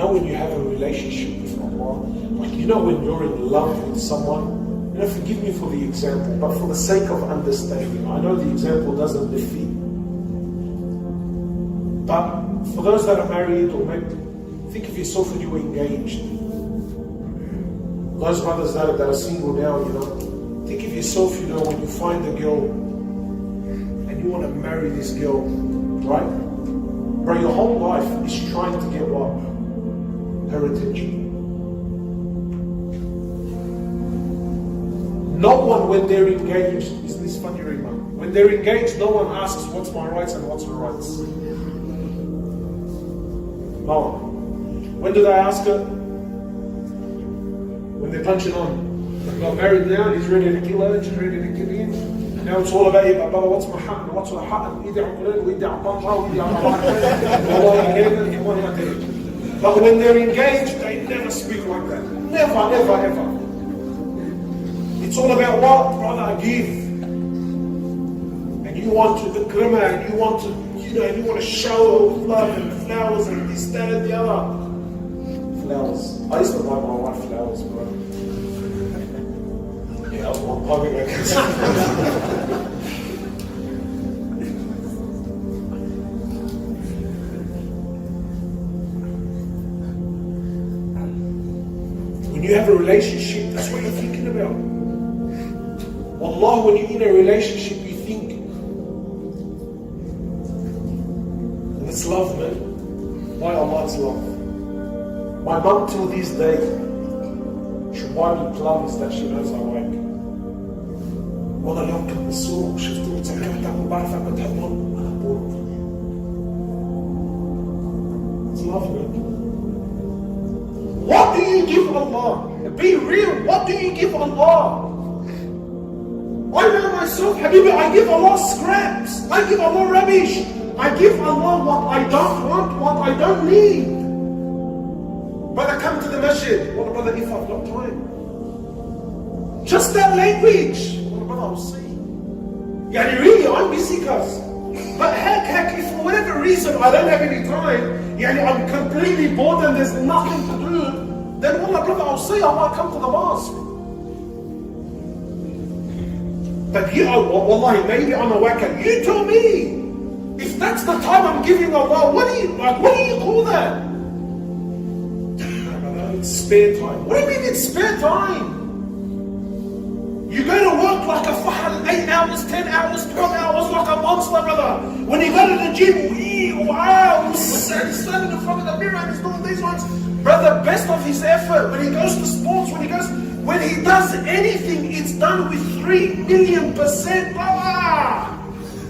know when you have a relationship with Allah, like you know when you're in love with someone, you know, forgive me for the example, but for the sake of understanding, I know the example doesn't defeat. But for those that are married, or maybe think of yourself when you were engaged. Those brothers that are single now, you know, think of yourself, you know, when you find a girl and you want to marry this girl, right? Bro, your whole life is trying to get what? Her attention. No one, when they're engaged, is this funny, Imam? When they're engaged, no one asks what's my rights and what's her rights. No one. When do they ask her? When they're punching on. They got married now, he's ready to kill her, she's ready to kill him. Now it's all about, yeah, Baba, what's my haq? What's her haq? But when they're engaged, they never speak like that. Never, never, ever. It's all about what? Brother, give. And you want to, the grima, and you want to, you know, you want to show love and flowers and this, that, and the other. Flowers. I used to buy my wife flowers, bro. Yeah, I was one public record. When you have a relationship, that's what you're thinking about. Wallah, when you're in a relationship, you think. And it's love, man. Why Allah is love? My mum till this day, she'll buy me plums that she knows I like. والله اليوم كنت بالسوق شفته وتذكرت أبو بعرفك بتحبهم أنا بقول. It's love, man. What do you give Allah? Be real. What do you give Allah? I know myself, Habibi, I give Allah scraps. I give Allah rubbish. I give Allah what I don't want, what I don't need. Brother, come to the masjid. Well, brother, if I've got time. Just that language. Well, brother, I'll see. Yani really, I'm busy, cuz. But heck, if for whatever reason I don't have any time, yani I'm completely bored and there's nothing to do, then wallah, brother, I'll see. I might come to the mosque. But you, wallahi, maybe I'm a waka. You tell me. If that's the time I'm giving Allah, what do you call that? It's spare time. What do you mean it's spare time? You go to work like a fahal, 8 hours, 10 hours, 12 hours, like a monster, brother. When you go to the gym, wow, he's standing in front of the mirror and he's doing these ones. Brother, best of his effort. When he goes to sports, when he does anything, it's done with 3,000,000%. Ah!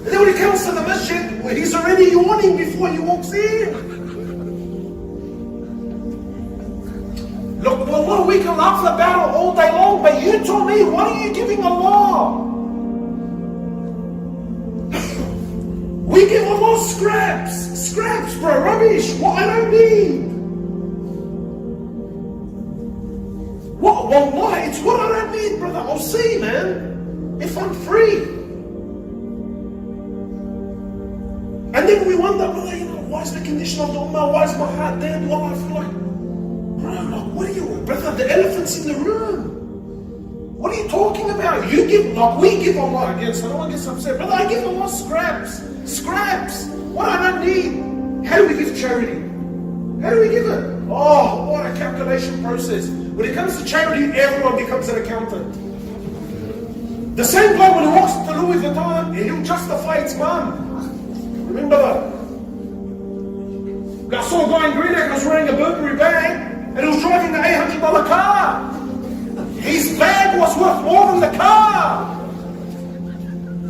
And then when he comes to the masjid, he's already yawning before he walks in. Look, wallah, we can laugh about it all day long, but you tell me, what are you giving Allah? We give Allah scraps, bro, rubbish, what I don't need. What, wallah, it's what I don't need, brother. I'll see, man, if I'm free. And then we wonder, brother, you know, why is the condition of the ummah, why is my heart dead? Wallah, I feel like, bro, like, what are you, brother, the elephant's in the room. What are you talking about? You give, like, we give Allah again, so no one gets upset. Brother, I give Allah scraps, what I don't need. How do we give charity? How do we give it? Oh, what a calculation process. When it comes to charity, everyone becomes an accountant. The same guy when he walks to Louis Vuitton, he'll justify its mom. Remember that? I saw a guy in Greenock who was wearing a Burberry bag and he was driving an $800 car. His bag was worth more than the car.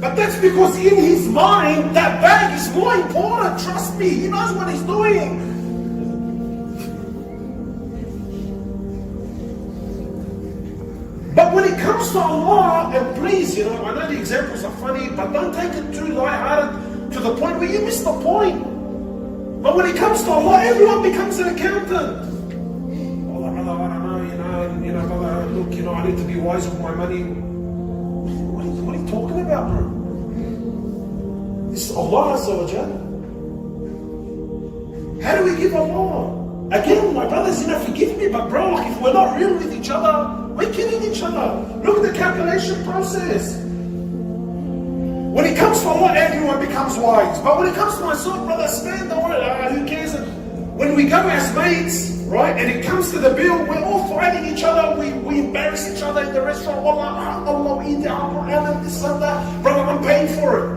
But that's because in his mind, that bag is more important. Trust me, he knows what he's doing. But when it comes to Allah, and please, you know, I know the examples are funny, but don't take it too lighthearted to the point where you miss the point. But when it comes to Allah, everyone becomes an accountant. Allah, brother, I don't know, you know, brother, look, you know, I need to be wise with my money. What are you talking about, bro? This is Allah Azza wa Jal. How do we give Allah? Again, my brothers, forgive me, but bro, if we're not real with each other, we're killing each other. Look at the calculation process. When it comes to Allah, everyone becomes wise. But when it comes to myself, brother, spend the word, who cares? When we go as mates, right, and it comes to the bill, we're all fighting each other, we embarrass each other in the restaurant. Allah, eat and this and that. Brother, I'm paying for it.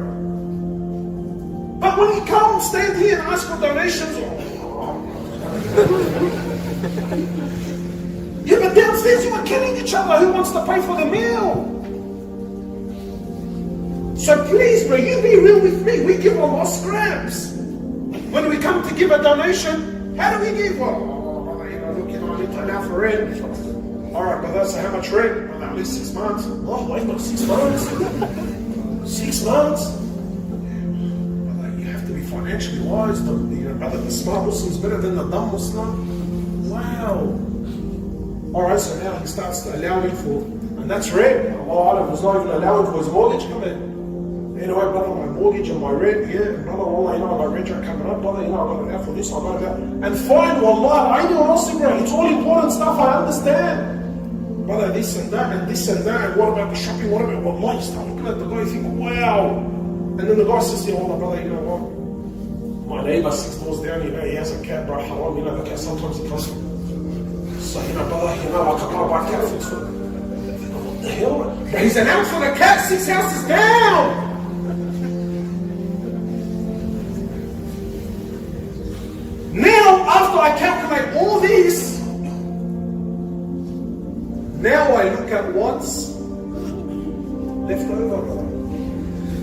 But when you come, stand here and ask for donations, yeah, but downstairs you are killing each other. Who wants to pay for the meal? So please, bro, you be real with me. We give Allah scraps. When we come to give a donation, how do we give? Well, brother, look, I need to allow for rent. Alright, brother, so how much rent? Well, at least 6 months. Oh, wait, not 6 months? 6 months? Brother, you have to be financially wise. Brother, the smart Muslim is better than the dumb Muslim. Wow. Alright, so now he starts to allow me for, and that's rent. Allah was not even allowing for his mortgage. Come in. Anyway, brother, my mortgage and my rent, yeah, brother, Allah, I got rent coming up, brother, I got an for this, I got that. And fine, wallah, I know also, bro, it's all important stuff, I understand. Brother, this and that, and this and that, and what about the shopping, what about, wallah, you start looking at the guy, you think, wow. And then the guy says, yeah, wallah, brother, you know what? My neighbor 6 doors down, he has a cat, bro, haram, the cat sometimes he costs. So, brother, I can't buy cat food. What the hell? He's announced for the cat 6 houses down. Now, after I calculate all this, now I look at what's left over.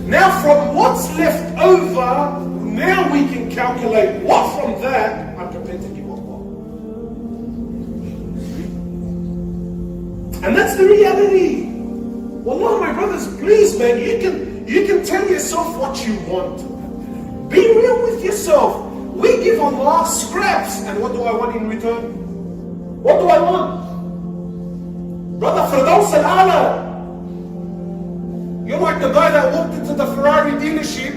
Now, from what's left over, now we can calculate what from that I'm prepared to give Allah. And that's the reality. Wallah, my brothers, please, man, you can tell yourself what you want. Be real with yourself. We give Allah scraps, and what do I want in return? What do I want? Brother, Firdaus al-A'la. You're like the guy that walked into the Ferrari dealership.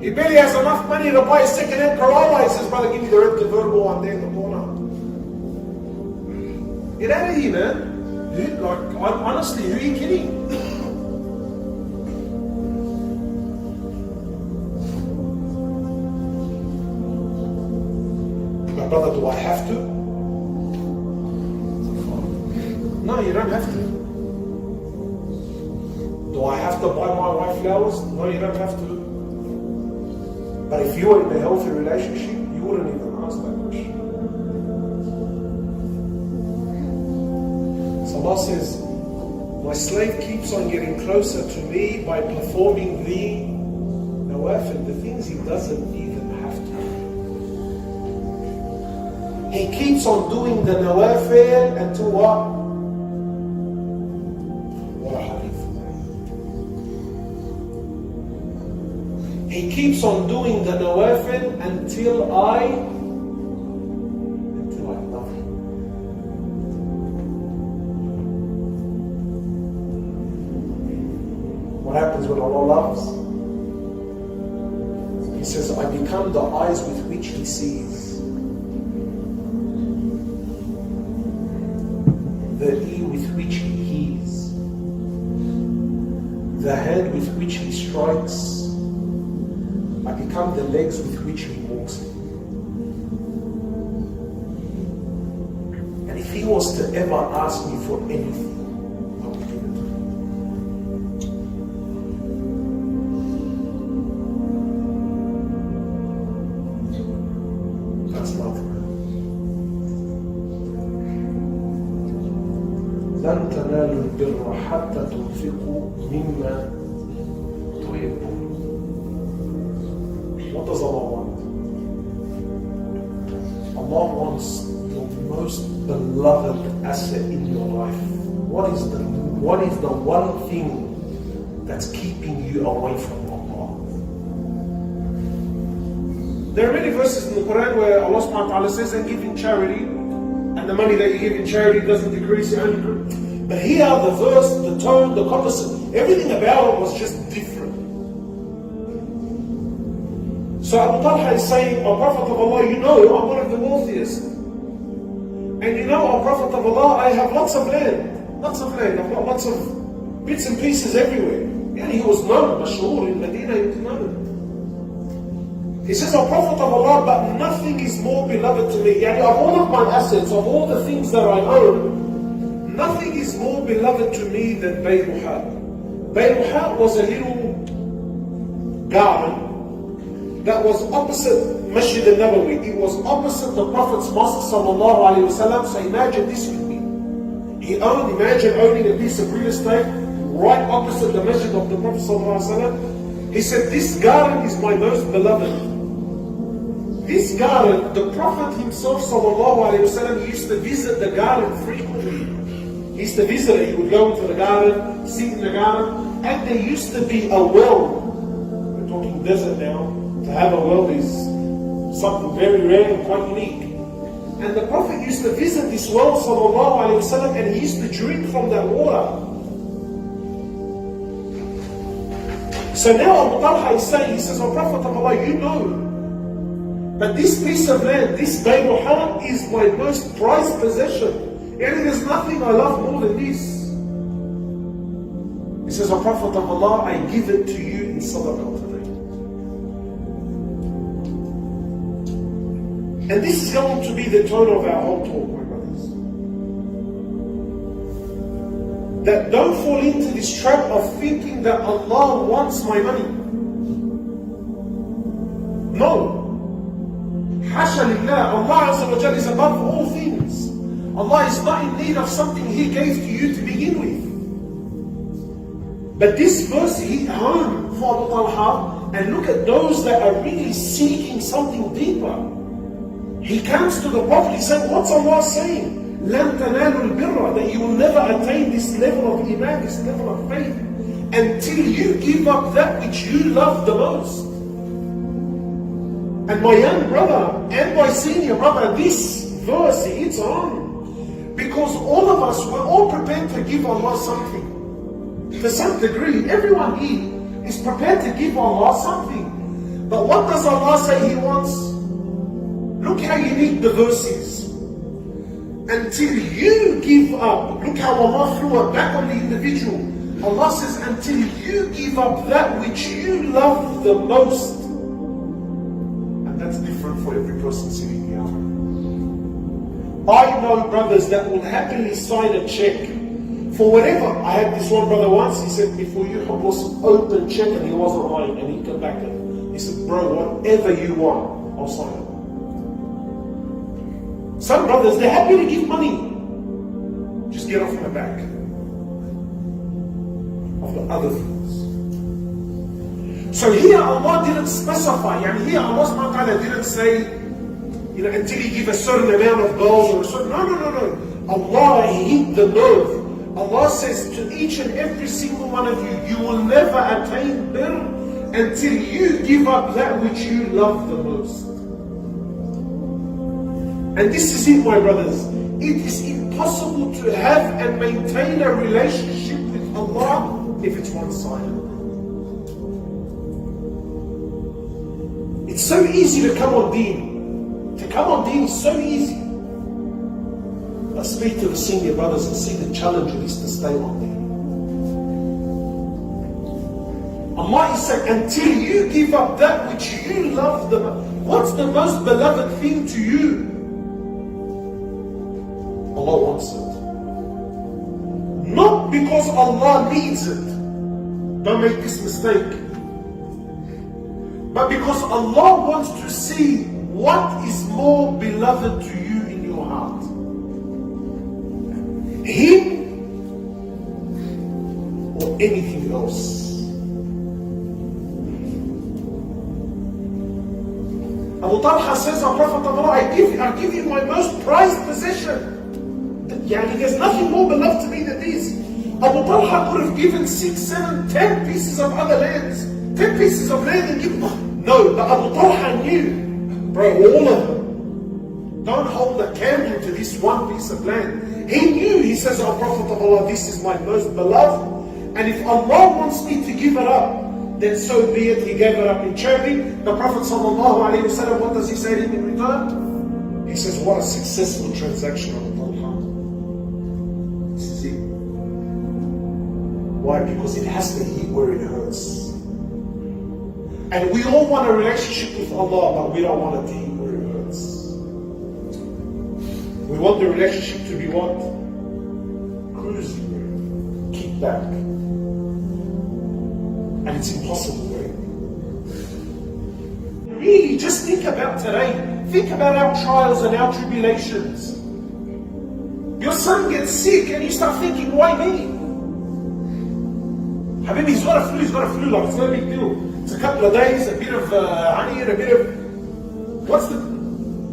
He barely has enough money to buy a second-hand Corolla. He says, brother, give me the red convertible one there in the corner. Get out of here, man. Honestly, who are you kidding? Brother, do I have to? No, you don't have to. Do I have to buy my wife flowers? No, you don't have to. But if you were in a healthy relationship, you wouldn't even ask that question. So Allah says, my slave keeps on getting closer to me by performing the nawafil, the things he doesn't even have to. He keeps on doing the nawafil until what? What a hadith. He keeps on doing the nawafil until I love him. What happens when Allah loves? He says, I become the eyes with which he sees, the ear with which he hears, the hand with which he strikes. I become the legs with which he walks. And if he was to ever ask me for anything, I would give it to him. That's love, man. لن تنالوا البر حتى تنفقوا مما تحبون. What does Allah want? Allah wants your most beloved asset in your life. What is the one thing that's keeping you away from Allah? There are many verses in the Quran where Allah subhanahu wa ta'ala says that giving charity, and the money that you give in charity doesn't decrease, it only increases. But here the verse, the tone, the conversation, everything about it was just different. So Abu Talha is saying, O Prophet of Allah, you know I'm one of the wealthiest. And you know, O Prophet of Allah, I have lots of land. I've got lots of bits and pieces everywhere. And he was known, mashhur in Medina, he was known. He says, O Prophet of Allah, but nothing is more beloved to me. Yani, of all of my assets, of all the things that I own, nothing is more beloved to me than Bayruha. Bayruha was a little garden that was opposite Masjid al-Nabawi. It was opposite the Prophet's mosque, sallallahu alayhi wa sallam. So imagine this with me. Imagine owning a piece of real estate right opposite the Masjid of the Prophet sallallahu alayhi wa sallam. He said, this garden is my most beloved. This garden, the Prophet himself sallallahu alayhi wa sallam used to visit the garden frequently. He used to visit it. He would go into the garden, sit in the garden, and there used to be a well. We're talking desert now. To have a well is something very rare and quite unique. And the Prophet used to visit this well, sallallahu alayhi wa sallam, and he used to drink from that water. So now Abu Talha is saying, he says, O Prophet of Allah, you know, but this piece of land, this Bayruha, is my most prized possession. And there's nothing I love more than this. He says, O Prophet of Allah, I give it to you in sadaqah today. And this is going to be the tone of our whole talk, my brothers. That don't fall into this trap of thinking that Allah wants my money. No. Hasha lillah, Allah Azza wa Jalla is above all things. Allah is not in need of something He gave to you to begin with. But this verse hit home for Abu Talha, and look at those that are really seeking something deeper. He comes to the Prophet, he said, what's Allah saying? لَن تَنَالُوا الْبِرَّ, that you will never attain this level of iman, this level of faith, until you give up that which you love the most. And my young brother and my senior brother, this verse hits on. Because all of us, we're all prepared to give Allah something. To some degree, everyone here is prepared to give Allah something. But what does Allah say He wants? Look how unique the verse is. Until you give up, look how Allah threw it back on the individual. Allah says, until you give up that which you love the most. And that's different for every person sitting here. I know brothers that will happily sign a check for whatever. I had this one brother once, he said, before you Hoblos, open check, and he wasn't lying, and he came back and he said, bro, whatever you want, I'll sign it. Some brothers, they're happy to give money. Just get off my back. I've got other things. So here Allah didn't specify, and here Allah subhanahu wa ta'ala didn't say, until you give a certain amount of gold or a certain, no. Allah hit the nerve. Allah says to each and every single one of you, you will never attain birr until you give up that which you love the most. And this is it, my brothers. It is impossible to have and maintain a relationship with Allah if it's one-sided. It's so easy to come on deen. To come on deen is so easy. I speak to the senior brothers and see the challenge it is to stay on deen. Allah is saying, until you give up that which you love the most. What's the most beloved thing to you? Allah wants it. Not because Allah needs it. Don't make this mistake. But because Allah wants to see what is more beloved to you in your heart. Him or anything else. Abu Talha says, O Prophet of Allah, I give you my most prized possession. There's nothing more beloved to me than this. Abu Talha could have given 6, 7, 10 pieces of other lands. 10 pieces of land and give. No, but Abu Talha knew, bro, all of them. Don't hold a candle to this one piece of land. He knew, he says, O Prophet of Allah, this is my most beloved. And if Allah wants me to give it up, then so be it. He gave it up in charity. The Prophet sallallahu alayhi wa sallam, what does he say to him in return? He says, what a successful transaction on Talha. This is it. Why? Because it has to hit where it hurts. And we all want a relationship with Allah, but we don't want it to hit where it hurts. We want the relationship to be what? Cruising, kick back. And it's impossible, right? Really, just think about today. Think about our trials and our tribulations. Your son gets sick and you start thinking, why me? Habibi, he's got a flu, like it's no big deal. It's a couple of days, a bit of honey and a bit of,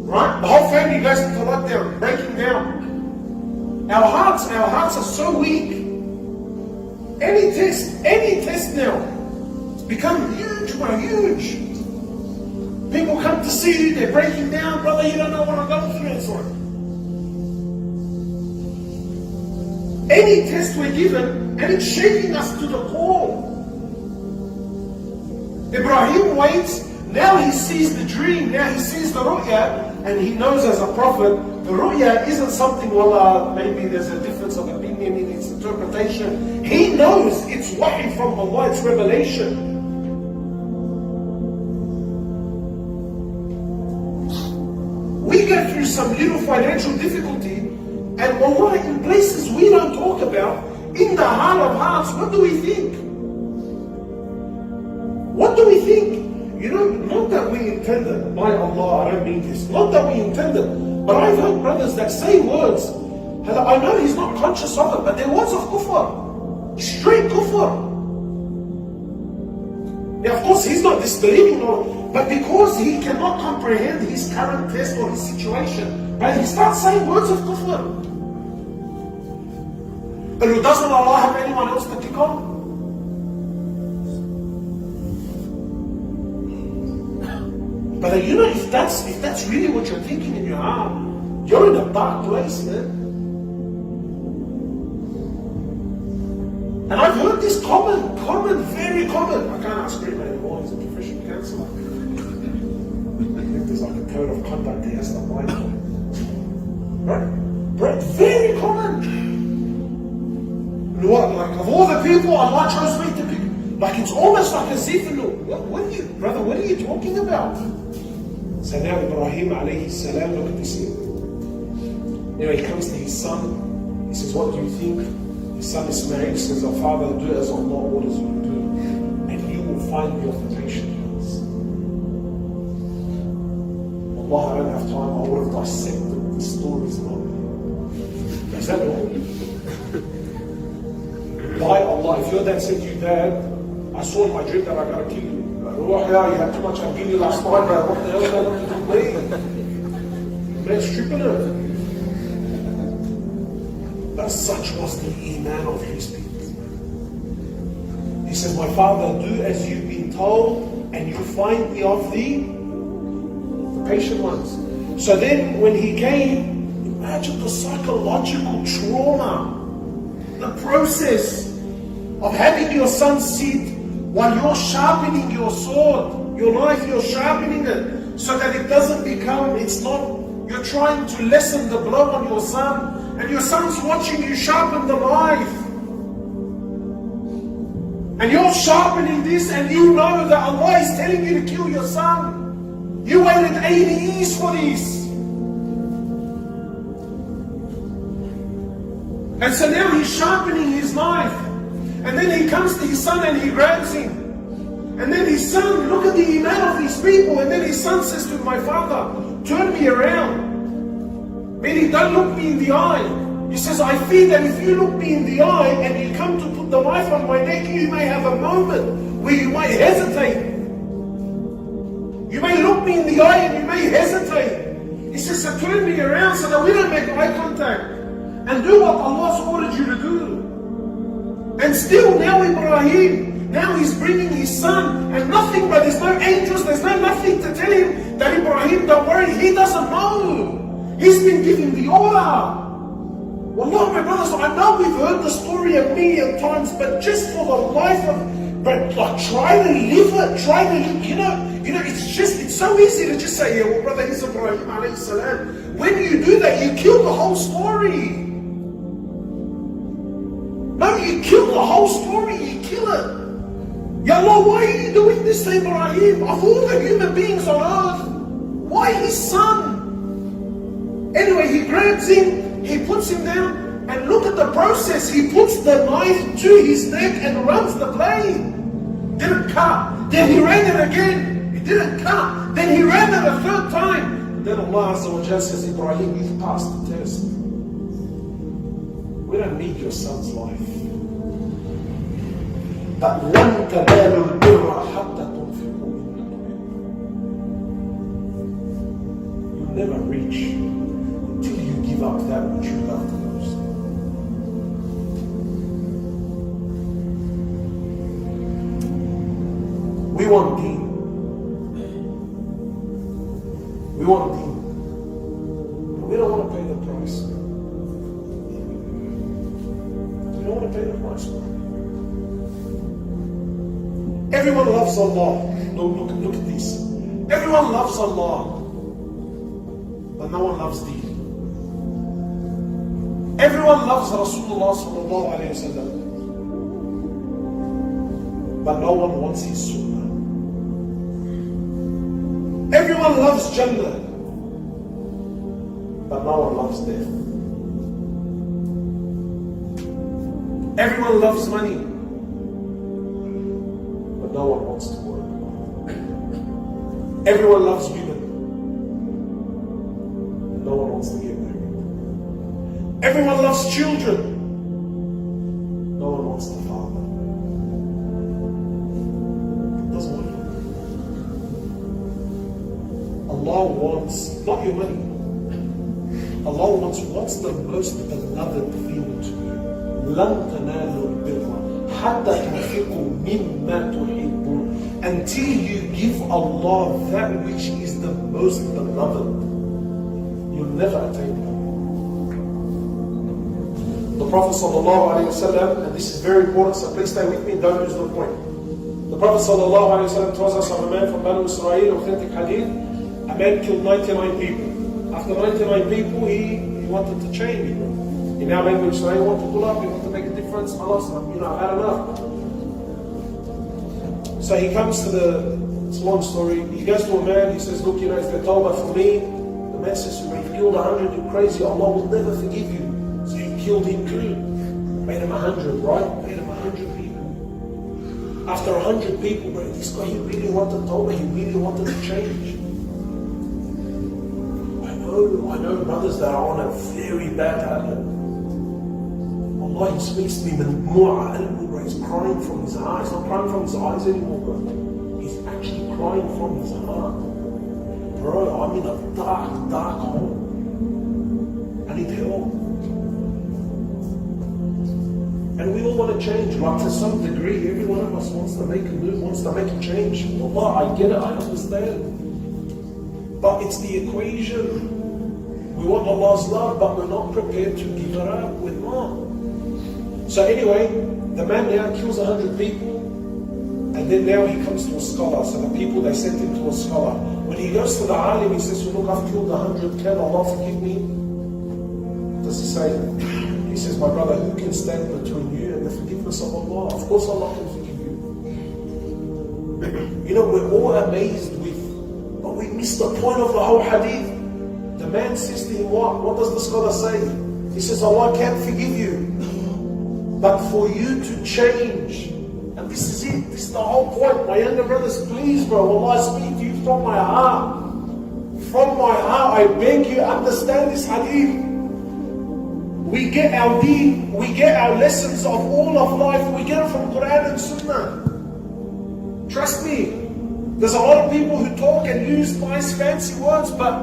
right? The whole family goes into lockdown, breaking down. Our hearts are so weak. Any test now, it's become huge, huge. People come to see you, they're breaking down, brother, you don't know what I'm going through, and so on. Any test we're given, and it's shaking us to the core. Ibrahim waits, now he sees the dream, now he sees the ru'ya, and he knows as a prophet, the ru'ya isn't something, maybe there's a difference of opinion in its interpretation. He knows it's wahi from Allah, it's revelation. We go through some little financial difficulty, and wallah, in places we don't talk about, in the heart of hearts, what do we think? What do we think? You know, not that we intended, by Allah, I don't mean this, not that we intended, but I've heard brothers that say words, and I know he's not conscious of it, but they're words of kufr, straight kufr. Now, of course, he's not disbelieving, but because he cannot comprehend his current test or his situation, but he starts saying words of kufr. And doesn't Allah have anyone else to kick on? But you know, if that's really what you're thinking in your heart, you're in a dark place, man. And I've heard this common, very common. I can't ask him anymore, he's a professional counsellor. I think there's like a code of conduct he has to abide by. Right? But very common. What, like of all the people, Allah chose me to pick. Like it's almost like as if, what are you talking about? So now Ibrahim alayhi salam, look at this here. Now he comes to his son, he says, what do you think? His son Ismail says, oh father, do as Allah orders you to do, and you will find me of the patient ones. Allah, I don't have time, I would have dissected the stories now. Is that all? By Allah, if your dad said to you, Dad, I saw in my dream that I gotta kill you. You had too much Abdini last night, bro. What the hell is that nothing to play? Man's tripping it. But such was the iman of his people. He says, my father, do as you've been told, and you find me of the patient ones. So then when he came, imagine the psychological trauma, the process of having your son sit while you're sharpening your sword, your knife, you're sharpening it so that it doesn't become, you're trying to lessen the blow on your son, and your son's watching you sharpen the knife. And you're sharpening this, and you know that Allah is telling you to kill your son. You waited 80 years for this. And so now he's sharpening his knife. And then he comes to his son and he grabs him. And then his son, look at the iman of these people. And then his son says to my father, turn me around. Meaning, don't look me in the eye. He says, I fear that if you look me in the eye and you come to put the knife on my neck, you may have a moment where you might hesitate. You may look me in the eye and you may hesitate. He says, so turn me around so that we don't make eye contact. And do what Allah's ordered you to do. And still now Ibrahim, now he's bringing his son, and nothing, but there's no angels, there's nothing to tell him that Ibrahim, don't worry, he doesn't know. He's been giving the order. Wallah, my brothers, I know we've heard the story a million times, but just for the life of, but like try to live it, You know, it's so easy to just say, yeah, well, brother, he's Ibrahim alayhi salam. When you do that, you kill the whole story. No, you kill the whole story, you kill it. Ya Allah, why are you doing this to Ibrahim? Of all the human beings on earth, why his son? Anyway, he grabs him, he puts him down, and look at the process. He puts the knife to his neck and runs the blade. Didn't cut. Then he ran it again. It didn't cut. Then he ran it a third time. Then Allah Azza wa Jalla says, Ibrahim, you've passed the test. We don't need your son's life. But لن تنالوا البر حتى تنفقوا مما تحبون. You'll never reach until you give up that which you love the most. We want deen. We want deen. But we don't want to pay the price. We don't want to pay the price. Everyone loves Allah. Look at this. Everyone loves Allah. But no one loves deen. Everyone loves Rasulullah sallallahu alayhi wa sallam. But no one wants his sunnah. Everyone loves Jannah. But no one loves death. Everyone loves money. But no one wants to work. Everyone loves women. No one wants to get married. Everyone loves children. No one wants to father. It doesn't work. Allah wants not your money. Allah wants what's the most beloved thing to you. لن تنالوا البر حتى تنفقوا مما تحبون. Until you give Allah that which is the most beloved, you'll never attain that. The Prophet ﷺ, and this is very important, so please stay with me, don't lose the point. The Prophet ﷺ tells us of a man from Banu Israel, authentic hadith. A man killed 99 people. After 99 people, he wanted to change. In our language, so he wanted to pull up, he wanted to make a difference. Allah, I've had enough. So he comes to it's a long story. He goes to a man, he says, look, is there tawbah for me? The man says to him, you've killed 100, you're crazy, Allah will never forgive you. So he killed him too. Made him 100, right? Made him 100 people. After 100 people, bro, this guy, he really wanted tawbah, he really wanted to change. I know brothers that are on a very bad habit. Allah, he speaks to me, bro, he's crying from his heart. He's not crying from his eyes anymore, bro. He's actually crying from his heart. Bro, I'm in a dark, dark hole. I need help. And we all want to change, like to some degree. Every one of us wants to make a move, wants to make a change. Allah, I get it, I understand. But it's the equation. We want Allah's love, but we're not prepared to give it up. We're not. So anyway, the man now kills 100 people, and then now he comes to a scholar. So the people, they sent him to a scholar. When he goes to the alim, he says, look, I've killed 100, can Allah forgive me? What does he say? He says, my brother, who can stand between you and the forgiveness of Allah? Of course Allah can forgive you. You know, we're all amazed but we miss the point of the whole hadith. The man says to him, what? What does the scholar say? He says, Allah can't forgive you. But for you to change, and this is it, this is the whole point. My younger brothers, please bro, Allah, I speak to you from my heart. From my heart, I beg you, understand this hadith. We get our deen, we get our lessons of all of life, we get it from Quran and Sunnah. Trust me, there's a lot of people who talk and use nice fancy words, but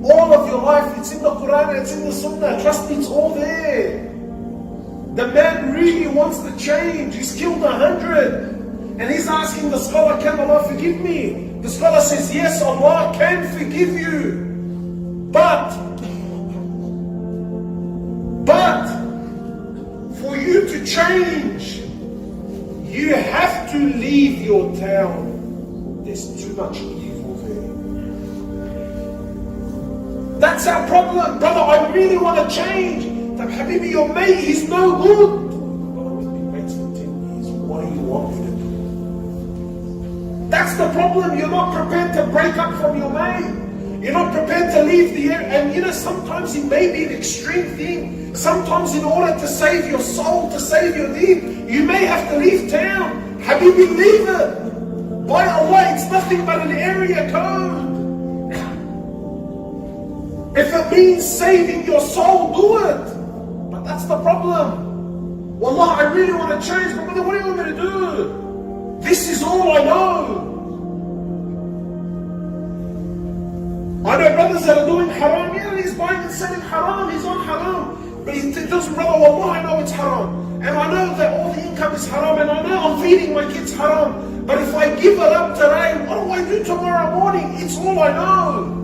all of your life, it's in the Quran, it's in the Sunnah. Trust me, it's all there. The man really wants to change. He's killed 100. And he's asking the scholar, can Allah forgive me? The scholar says, yes, Allah can forgive you. But for you to change, you have to leave your town. There's too much evil there. That's our problem. Brother, I really want to change. Habibi, your mate, he's no good. Brother, we've been mates for 10 years. What do you want me to do? That's the problem. You're not prepared to break up from your mate. You're not prepared to leave the area. And you know, sometimes it may be an extreme thing. Sometimes in order to save your soul, to save your deen, you may have to leave town. Habibi, leave it. By Allah, it's nothing but an area code. If it means saving your soul, do it. But that's the problem. Wallah, I really want to change, but what do you want me to do? This is all I know. I know brothers that are doing haram. Yeah, he's buying and selling haram. He's on haram. But he tells me, brother, wallah, I know it's haram. And I know that all the income is haram. And I know I'm feeding my kids haram. But if I give it up today, what do I do tomorrow morning? It's all I know.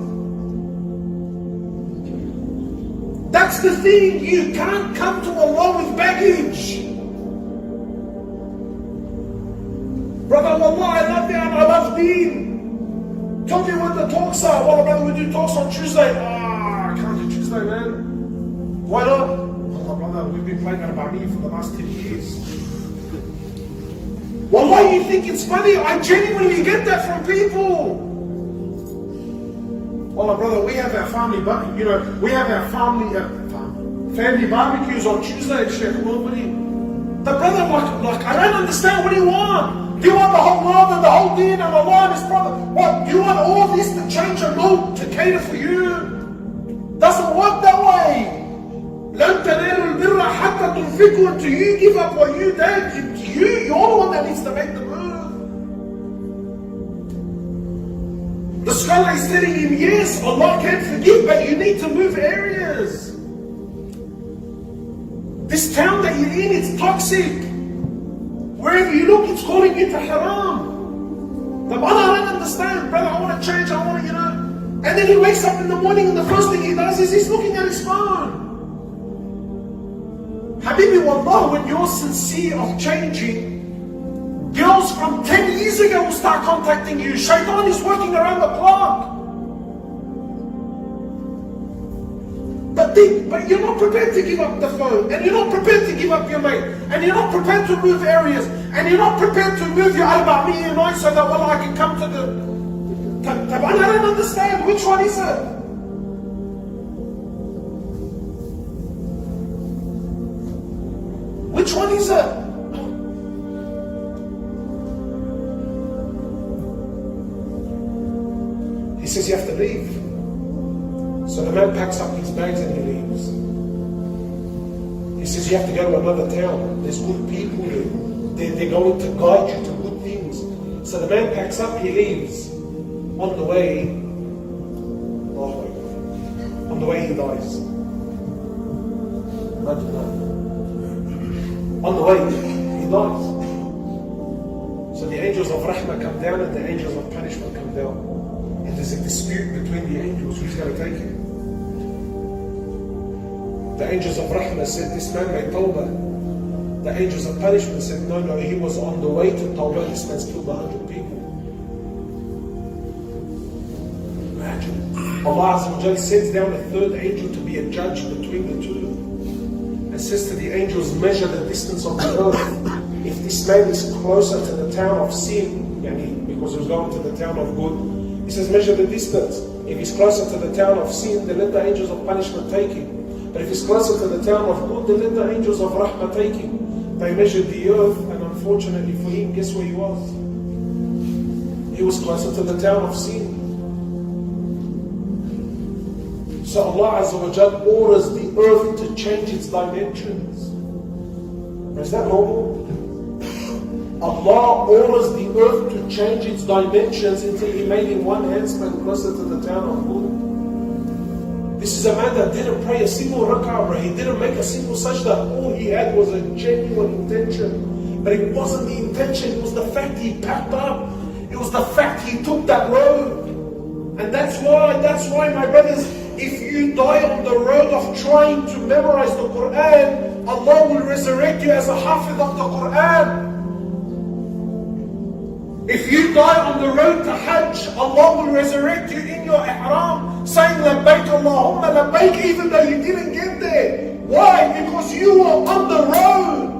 That's the thing. You can't come to Allah with baggage. Brother, wallah, I love you and I love deen. Tell me when the talks are. Well, brother, we do talks on Tuesday. I can't do Tuesday, man. Why not? Oh, brother, we've been playing about me for the last 10 years. Wallah, you think it's funny? I genuinely get that from people. Well, brother, we have our family, we have our family barbecues on Tuesday, Sheikh. Well, what do you? The brother, like, I don't understand. What do you want? Do you want the whole world and the whole deen and Allah and His Prophet? What? Do you want all this to change a mood to cater for you? Doesn't work that way. لن تنالوا البر حتى تنفقوا. Until you give up what you did, you're the one that needs to make the move. The scholar is telling him, yes, Allah can forgive, but you need to move areas. This town that you're in, it's toxic. Wherever you look, it's calling you to haram. The brother, I don't understand. Brother, I want to change, I want to, And then he wakes up in the morning and the first thing he does is he's looking at his phone. Habibi, wallah, when you're sincere of changing, girls from 10 years ago will start contacting you. Shaitan is working around the clock. But you're not prepared to give up the phone, and you're not prepared to give up your mate, and you're not prepared to move areas, and you're not prepared to move your arba'iyya night so that I can come to the... I don't understand. Which one is it? Which one is it? He says you have to leave. So the man packs up his bags and he leaves. He says you have to go to another town. There's good people there. They're going to guide you to good things. So the man packs up, he leaves. On the way he dies. Imagine that. On the way he dies. So the angels of rahmah come down and the angels of punishment come down. And there's a dispute between the angels. Who's going to take him? The angels of rahmah said, this man made tawbah. The angels of punishment said, no, he was on the way to tawbah. This man's killed 100 people. Imagine. Allah Azza wa Jal sends down a third angel to be a judge between the two. And says to the angels, measure the distance of the earth. If this man is closer to the town of sin, because he was going to the town of good, he says, measure the distance. If he's closer to the town of sin, then let the angels of punishment take him. But if he's closer to the town of good, then let the angels of rahmah take him. They measured the earth, and unfortunately for him, guess where he was? He was closer to the town of sin. So Allah Azza wa Jal orders the earth to change its dimensions. Is that normal? Allah orders the earth to change its dimensions until He made him one handspan closer to the town of good. This is a man that didn't pray a single rak'ah, he didn't make a single sajda. All he had was a genuine intention. But it wasn't the intention, it was the fact he packed up. It was the fact he took that road. And that's why my brothers, if you die on the road of trying to memorize the Quran, Allah will resurrect you as a hafiz of the Quran. If you die on the road to Hajj, Allah will resurrect you in your ihram, saying labbaik Allahumma labbaik, even though you didn't get there. Why? Because you were on the road.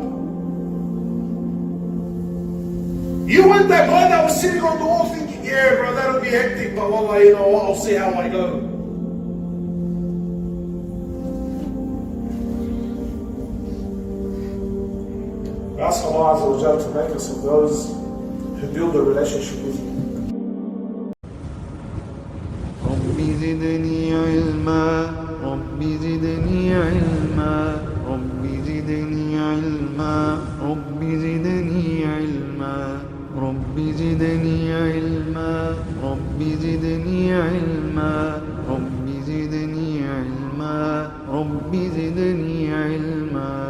You weren't that guy that was sitting on the wall thinking, yeah bro, that'll be hectic, but wallah, you know what, I'll see how I go. We ask Allah Azza wa Jalla to make us of those who build a relationship with you. رب زدني علما رب زدني علما رب زدني علما رب زدني علما رب زدني علما رب زدني علما رب زدني علما رب زدني علما